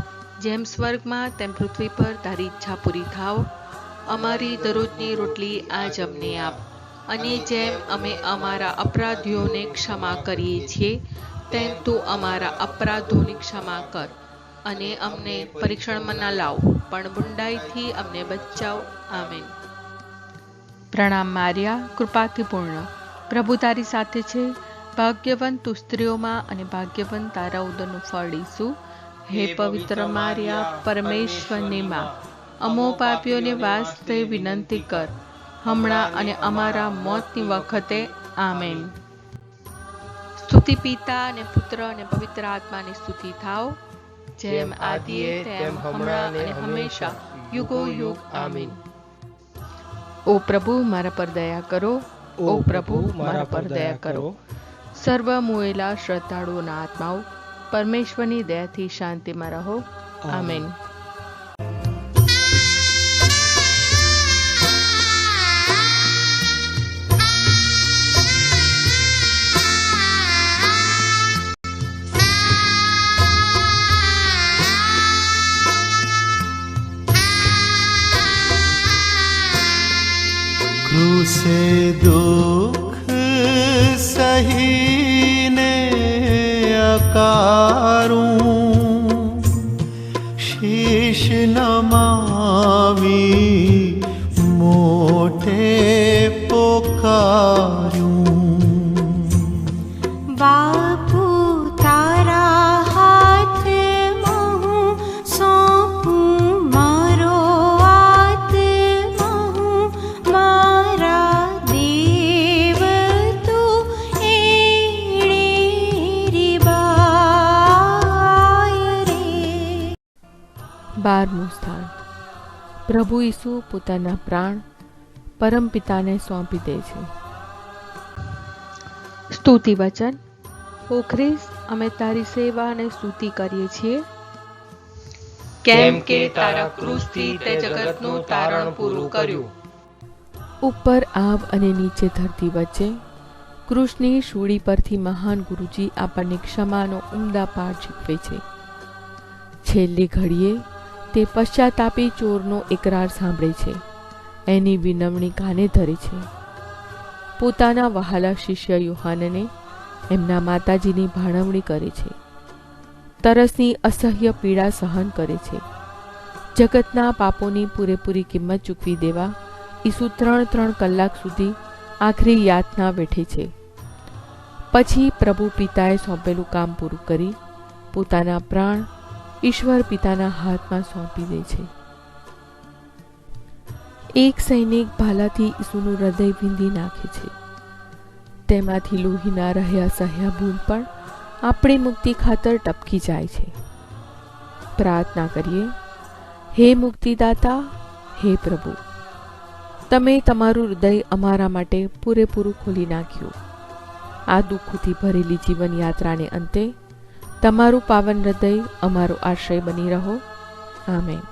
જેમ સ્વર્ગમાં તેમ પૃથ્વી પર તારી ઈચ્છા પૂરી થાવ. અમારી દરરોજની રોટલી આજ અમને આપ, અને જેમ અમે અમારા અપરાધીઓને ક્ષમા કરીએ છીએ તેમ તું અમારા અપરાધોની ક્ષમા કર, અને અમને પરીક્ષણમાં ના લાવ, પણ બુંડાઈથી અમને બચાવ. આમીન. પ્રણામ મારિયા, કૃપાથી પૂર્ણ, પ્રભુ તારી સાથે છે. ભાગ્યવંત તું સ્ત્રીઓમાં અને ભાગ્યવંત તારા ઉદરનું ફળ ઈસુ. હે પવિત્ર મારિયા, પરમેશ્વરની માં, અમો પાપીઓને વાસ્તે વિનંતી કર, હમણાં અને અમારા મોતની વખતે. આમેન. સ્તુતિ પિતા અને પુત્ર અને પવિત્ર આત્માની સ્તુતિ થાવ, જેમ આદિએ તેમ હમણાં અને હંમેશા યુગો યુગ. આમીન. ઓ પ્રભુ, મારા પર દયા કરો. ઓ પ્રભુ, મારા પર દયા કરો. સર્વ મુએલા શ્રદ્ધાળુઓના આત્માઓ પરમેશ્વરની દયાથી શાંતિમાં રહો. આમેન. क्रूसे दुख सहीने अकारूं, शीश नमावी मोटे पोकारूं. बापू तारा हाथમાં હું સોંપું મારો આત્મા, હું મારા દેવ તું એળે રે બાય રે. 12મું સ્થાન. પ્રભુ ઈસુ પોતાના પ્રાણ પરમપિતાને સોંપી દે છે. સ્તુતિ વચન. ઓ ખ્રિસ્ત, અમે તારી સેવા અને સ્તુતિ કરીએ છીએ, કેમ કે તારા ક્રૂસથી તે જગતનું તારણ પૂરું કર્યું. ઉપર આવ અને નીચે ધરતી વચ્ચે કૃષ્ણની શૂળી પરથી મહાન ગુરુજી આપણને ક્ષમાનો ઉમદા પાઠ શીખવે છે. છેલ્લી ઘડીએ તે પશ્ચાતાપી ચોરનો એકરાર સાંભળે છે, એની વિનવણી કાને ધરે છે. પોતાના વહાલા શિષ્ય યુહાનને એમના માતાજીની ભાણવણી કરે છે. તરસની અસહ્ય પીડા સહન કરે છે. જગતના પાપોની પૂરેપૂરી કિંમત ચૂકવી દેવા ઈસુ 3 કલાક સુધી આખરી યાતના વેઠે છે. પછી પ્રભુ પિતાએ સોંપેલું કામ પૂરું કરી પોતાના પ્રાણ ઈશ્વર પિતાના હાથમાં સોંપી દે છે. એક સૈનિક ભાલાથી ઈસુનું હૃદય વીંધી નાખે છે. તેમાંથી લોહીના રહ્યા સહ્યા બૂંદ પણ આપણી મુક્તિ ખાતર ટપકી જાય છે. પ્રાર્થના કરીએ. હે મુક્તિદાતા, હે પ્રભુ, તમે તમારું હૃદય અમારા માટે પૂરેપૂરું ખોલી નાખ્યું. આ દુઃખોથી ભરેલી જીવન યાત્રાને અંતે તમારું પાવન હૃદય અમારો આશ્રય બની રહો. આમેન.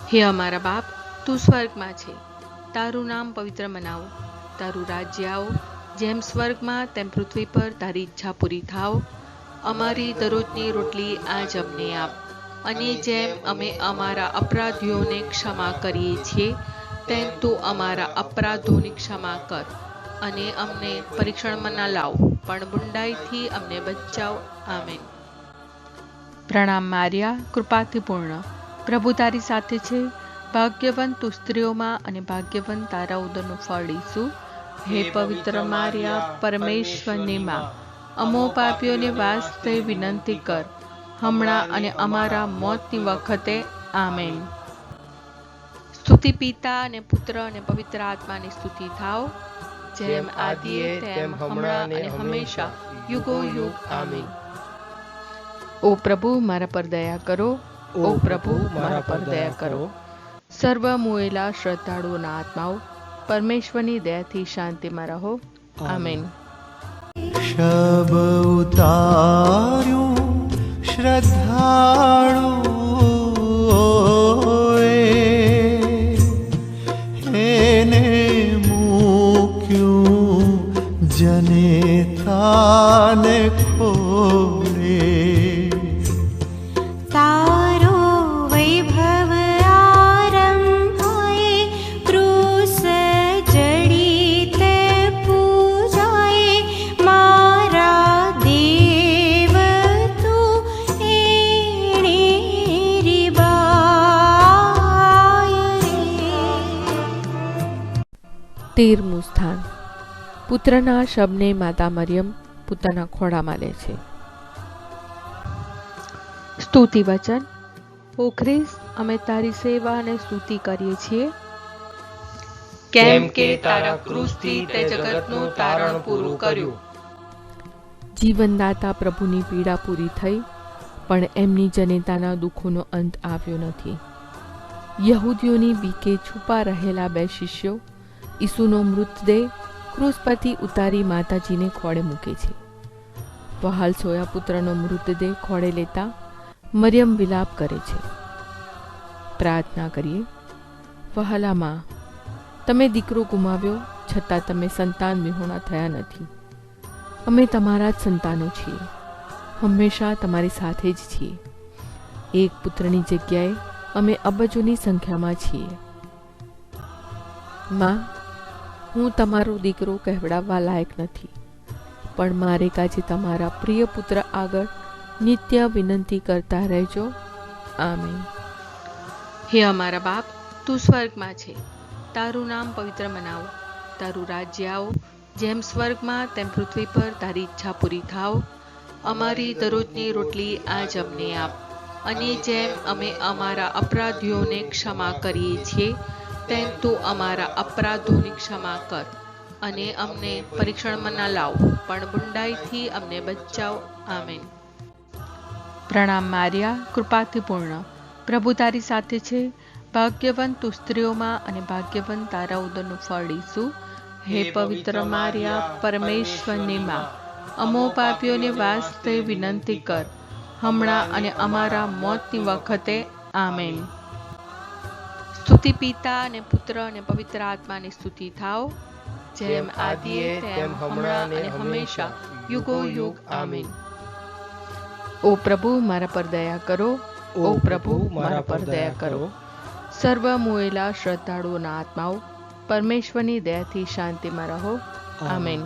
હે અમારા બાપ, તું સ્વર્ગમાં છે, તારું નામ પવિત્ર મનાવો, તારું રાજ્ય આવો, જેમ સ્વર્ગમાં તેમ પૃથ્વી પર તારી ઈચ્છા પૂરી થાવ. અમારી દરરોજની રોટલી આજ અમને આપ, અને જેમ અમે અમારા અપરાધીઓને ક્ષમા કરીએ છીએ તેમ તું અમારા અપરાધોની ક્ષમા કર. અને અમને પરીક્ષણમાં ના લાવ, પણ બુંડાઈથી અમને બચાવ. આમેન. પ્રણામ મારિયા, કૃપાથી પૂર્ણ, પ્રભુ તારી સાથે છે. ભાગ્યવંત તું સ્ત્રીઓમાં અને ભાગ્યવંત તારા ઉદરનું ફળ ઈસુ. હે પવિત્ર મારિયા, પરમેશ્વરની માં, અમો પાપીઓને વાસ્તે વિનંતી કર, હમણાં અને અમારા મોતની વખતે. આમેન. સ્તુતિ પિતા અને પુત્ર અને પવિત્ર આત્માની સ્તુતિ થાવ, જેમ આદિએ તેમ હમણાં અને હંમેશા યુગો યુગ. આમીન. ઓ પ્રભુ મારા પર દયા કરો, ઓ પ્રભુ મારા પર દયા કરો. સર્વ મુએલા શ્રદ્ધાળુઓના આત્માઓ પરમેશ્વરની દયાથી શાંતિમાં રહો. આમેન. શબ ઉતાર્યું શ્રદ્ધાળુ એને મૂક્યું જનેતાને ખોળે. તારો વૈભવ આરંભાએ, ક્રૂસ જડિત પૂજાએ, મારા દેવ તું એણે રીબાય રે. 13મું સ્થાન. પુત્રના શબને માતા મરિયમ પોતાના ખોળામાં લે છે. સ્તુતિ વચન. ઓ ખ્રિસ્ત, અમે તારી સેવા અને સ્તુતિ કરીએ છીએ, કેમ કે તારા ક્રૂસથી તે જગતનું તારણ પૂરું કર્યું. જીવનદાતા પ્રભુની પીડા પૂરી થઈ, પણ એમની જનેતાના દુઃખોનો અંત આવ્યો નથી. યહૂદીઓની બીકે છુપા રહેલા 2 શિષ્યો ઈસુનો મૃતદેહ ક્રૂસ પરથી ઉતારી માતાજીને ખોળે મૂકે છે. વહાલ સોયા પુત્રનો મૃતદેહ ખોળે લેતા મરિયમ વિલાપ કરે છે. પ્રાર્થના કરીએ. વહાલા માં, તમે દીકરો ગુમાવ્યો છતાં તમે સંતાન વિહોણા થયા નથી. અમે તમારા જ સંતાનો છીએ, હંમેશા તમારી સાથે જ છીએ. એક પુત્રની જગ્યાએ અમે અબજોની સંખ્યામાં છીએ. માં, હું તમારો દીકરો કહેવડાવવા લાયક નથી, પણ મારે કાજે તમારા પ્રિય પુત્ર આગળ નિત્ય વિનંતી કરતા રહેજો. આમીન. હે અમારા બાપ, તું સ્વર્ગમાં છે, તારું નામ પવિત્ર મનાવો, તારું રાજ્ય આવો, જેમ સ્વર્ગમાં તેમ પૃથ્વી પર તારી ઈચ્છા પૂરી થાવ. અમારી દરરોજની રોટલી આજ અમને આપ, અને જેમ અમે અમારા અપરાધીઓને ક્ષમા કરીએ છીએ તેમ તું અમારા અપરાધોની ક્ષમા કર. અને અમને પરીક્ષણમાં ના લાવ, પણ બુંડાઈથી અમને બચાવ. આમેન. પ્રણામ મારિયા, કૃપાથી પૂર્ણ, પ્રભુ તારી સાથે છે. ભાગ્યવંત તું સ્ત્રીઓમાં અને ભાગ્યવંત તારા ઉદરનું ફળ ઈસુ. હે પવિત્ર મારિયા, પરમેશ્વરની માં, અમો પાપીઓને વાસ્તે વિનંતી કર, હમણાં અને અમારા મોતની વખતે. આમેન. સ્તુતિ પિતા અને પુત્ર અને પવિત્ર આત્માની સ્તુતિ થાવ, જેમ આદિએ તેમ હમણાં અને હંમેશા યુગો યુગ. આમીન. ઓ પ્રભુ મારા પર દયા કરો, ઓ પ્રભુ મારા પર દયા કરો. સર્વ મુએલા શ્રદ્ધાળુઓના આત્માઓ પરમેશ્વરની દયાથી શાંતિમાં રહો. આમેન.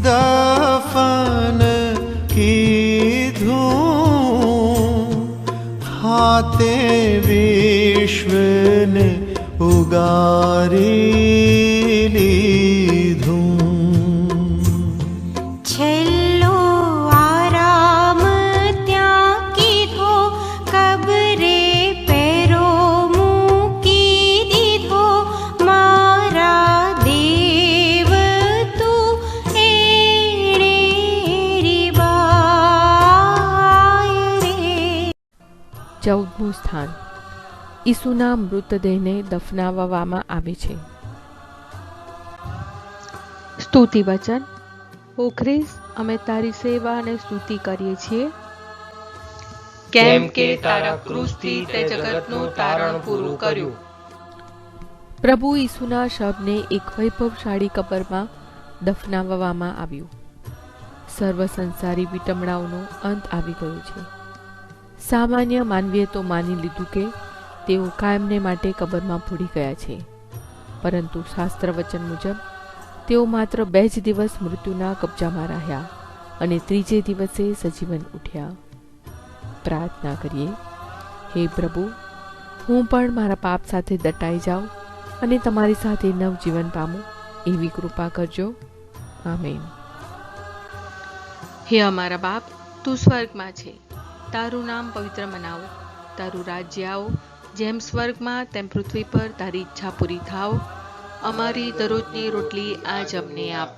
दफन कीधूं हाथे विश्व ने उगारी लीधूं. છેલ્લો આરામ ત્યાં કીધો, કબરે પેરો મૂકી દીધો, મારા દેવ તું એણે રીબાય રે. 14મું સ્થાન. ઈસુના મૃતદેહને દફનાવવામાં આવે છે. સ્તુતિ વચન. ઓ ખ્રિસ્ત, અમે તારી સેવા અને સ્તુતિ કરીએ છીએ, કેમ કે તારા ક્રૂસથી તે જગતનું તારણ પૂરું કર્યું. પ્રભુ ઈસુના શબને એક વૈભવશાળી કબરમાં દફનાવવામાં આવ્યું. સર્વ સંસારી વિટમણાઓનો અંત આવી ગયો છે. સામાન્ય માનવીએ તો માની લીધું કે તેઓ કાયમને માટે કબરમાં ભૂડી ગયા છે, પરંતુ શાસ્ત્ર વચન મુજબ તેઓ માત્ર 2 જ દિવસ મૃત્યુના કબજામાં રહ્યા અને ત્રીજે દિવસે સજીવન ઉઠ્યા. પ્રાર્થના કરીએ. હે પ્રભુ, હું પણ મારા પાપ સાથે દટાઈ જાઉં અને તમારી સાથે નવજીવન પામું એવી કૃપા કરજો. આમેન. હે અમારા બાપ, તું સ્વર્ગમાં છે, તારું નામ પવિત્ર મનાવો, તારું રાજ્ય આવો, જેમ સ્વર્ગમાં તેમ પૃથ્વી પર તારી ઈચ્છા પૂરી થાવ. અમારી દરરોજની રોટલી આજ અમને આપ,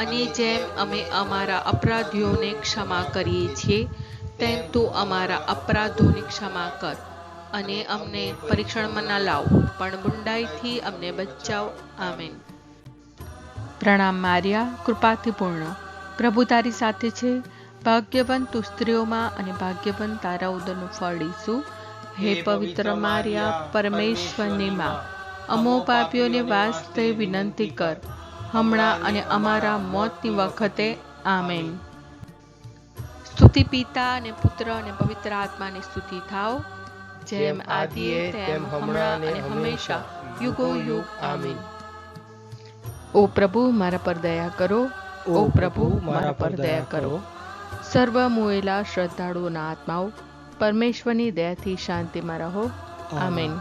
અને જેમ અમે અમારા અપરાધીઓને ક્ષમા કરીએ છીએ તેમ તું અમારા અપરાધોની ક્ષમા કર, અને અમને પરીક્ષણમાં ન લાવ, પણ બુંડાઈથી અમને બચાવ. આમેન. પ્રણામ મારિયા, કૃપાથી પૂર્ણ, પ્રભુ તારી સાથે છે, ભાગ્યવંત તું સ્ત્રીઓમાં અને ભાગ્યવંત તારા ઉદરનું ફળ ઈસુ. હે પવિત્ર મારિયા, પરમેશ્વરની માં, અમો પાપીઓને વાસ્તે વિનંતી કર, હમણાં અને અમારા મોતની વખતે. આમેન. સ્તુતિ પિતા અને પુત્ર અને પવિત્ર આત્માની સ્તુતિ થાવ, જેમ આદિએ તેમ હમણાં અને હંમેશા યુગો યુગ. આમીન. ઓ પ્રભુ, મારા પર દયા કરો. ઓ પ્રભુ, મારા પર દયા કરો. સર્વ મોયેલા શ્રદ્ધાળુઓના આત્માઓ પરમેશ્વરની દયાથી શાંતિમાં રહો. આમેન.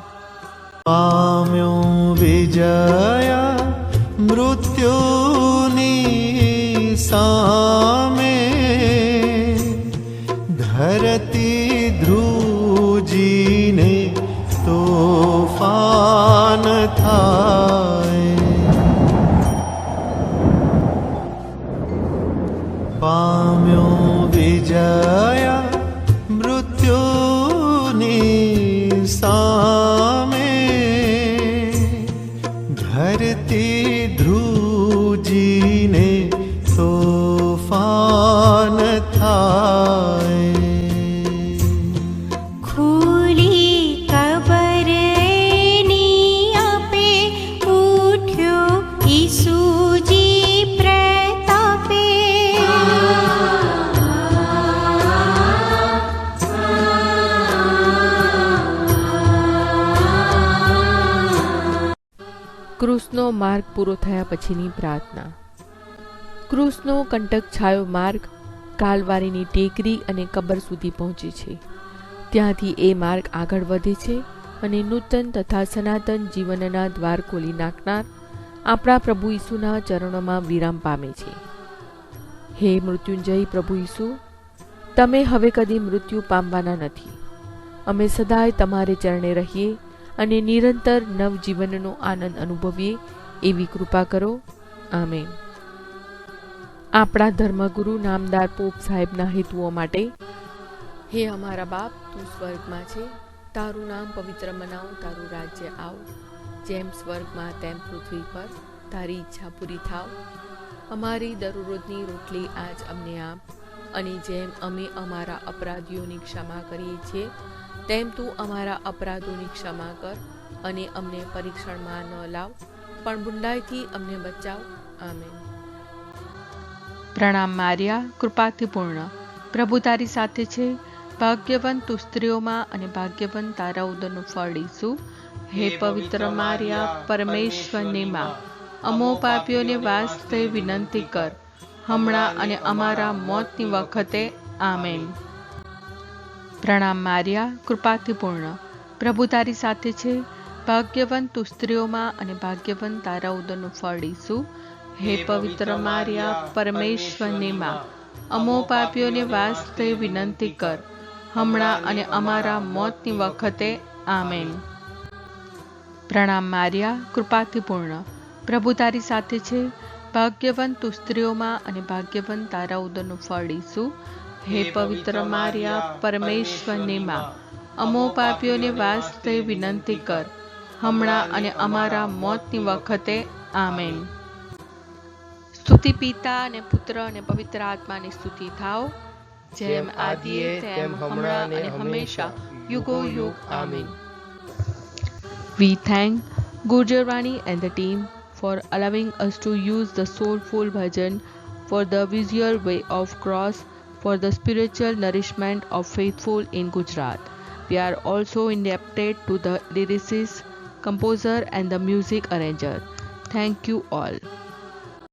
પામ્યો વિજયા મૃત્યુની સામે, ધરતી ધ્રુજીને તોફાન થાય. પામ્યો વિજયા મૃત્યુની સામે, ધરતી ધ્રુજીને તોફાન થાય. ખુલી કબરની આપે ઉઠ્યો ઈસુજી પ્રતાપે. ક્રૂસનો માર્ગ પૂરો થયા પછીની પ્રાર્થના. ક્રૂસનો કંટક છાયો માર્ગ કાલવારીની ટેકરી અને કબર સુધી પહોંચે છે. ત્યાંથી એ માર્ગ આગળ વધે છે અને નૂતન તથા સનાતન જીવનના દ્વાર ખોલી નાખનાર આપણા પ્રભુ ઈસુના ચરણોમાં વિરામ પામે છે. હે મૃત્યુંજય પ્રભુ ઈસુ, તમે હવે કદી મૃત્યુ પામવાના નથી. અમે સદાય તમારે ચરણે રહીએ અને નિરંતર નવજીવનનો આનંદ અનુભવીએ એવી કૃપા કરો. આમેન. આપણા ધર્મગુરુ નામદાર પોપ સાહેબના હેતુઓ માટે. હે અમારા બાપ, તું સ્વર્ગમાં છે, તારું નામ પવિત્ર મનાવો, તારું રાજ્ય આવ, જેમ સ્વર્ગમાં તેમ પૃથ્વી પર તારી ઈચ્છા પૂરી થાવ. અમારી દરરોજની રોટલી આજ અમને આપ, અને જેમ અમે અમારા અપરાધીઓની ક્ષમા કરીએ છીએ તેમ તું અમારા અપરાધોની ક્ષમા કર, અને અમને પરીક્ષણમાં ન લાવ, પણ બુંડાઈથી અમને બચાવ. આમેન. પ્રણામ મારિયા, કૃપાથી પૂર્ણ, પ્રભુ તારી સાથે છે, ભાગ્યવંત તું સ્ત્રીઓમાં અને ભાગ્યવંત તારા ઉદરનું ફળ ઈસુ. હે પવિત્ર મારિયા, પરમેશ્વરની માં, અમો પાપીઓને વાસ્તે વિનંતી કર, હમણાં અને અમારા મોતની વખતે. આમેન. પ્રણામ મારિયા, કૃપાથી પૂર્ણ, પ્રભુ તારી સાથે છે, ભાગ્યવંત તું સ્ત્રીઓમાં અને ભાગ્યવંત તારા ઉદરનું ફળ ઈસુ. હે પવિત્ર મારિયા, પરમેશ્વરની માં, અમો પાપીઓને વાસ્તે વિનંતી કર, હમણાં અને અમારા મોતની વખતે. આમેન. પ્રણામ મારિયા, કૃપાથી પૂર્ણ, પ્રભુ તારી સાથે છે, ભાગ્યવંત તું સ્ત્રીઓમાં અને ભાગ્યવંત તારા ઉદરનું ફળ ઈસુ. હે પવિત્ર મારિયા, પરમેશ્વરની માં, અમો પાપીઓને વાસ્તે વિનંતી કર, હમણાં અને અમારા મોતની વખતે. આમેન. સ્તુતિ પિતા અને પુત્ર અને પવિત્ર આત્માની સ્તુતિ થાવ, જેમ આદિએ તેમ હમણાં અને હંમેશા યુગો યુગ આમીન. We thank Gurjarwani and the team for allowing us to use the soulful bhajan for the visual way of cross for the spiritual nourishment of faithful in Gujarat. We are also indebted to the lyricist, composer and the music arranger. Thank you all.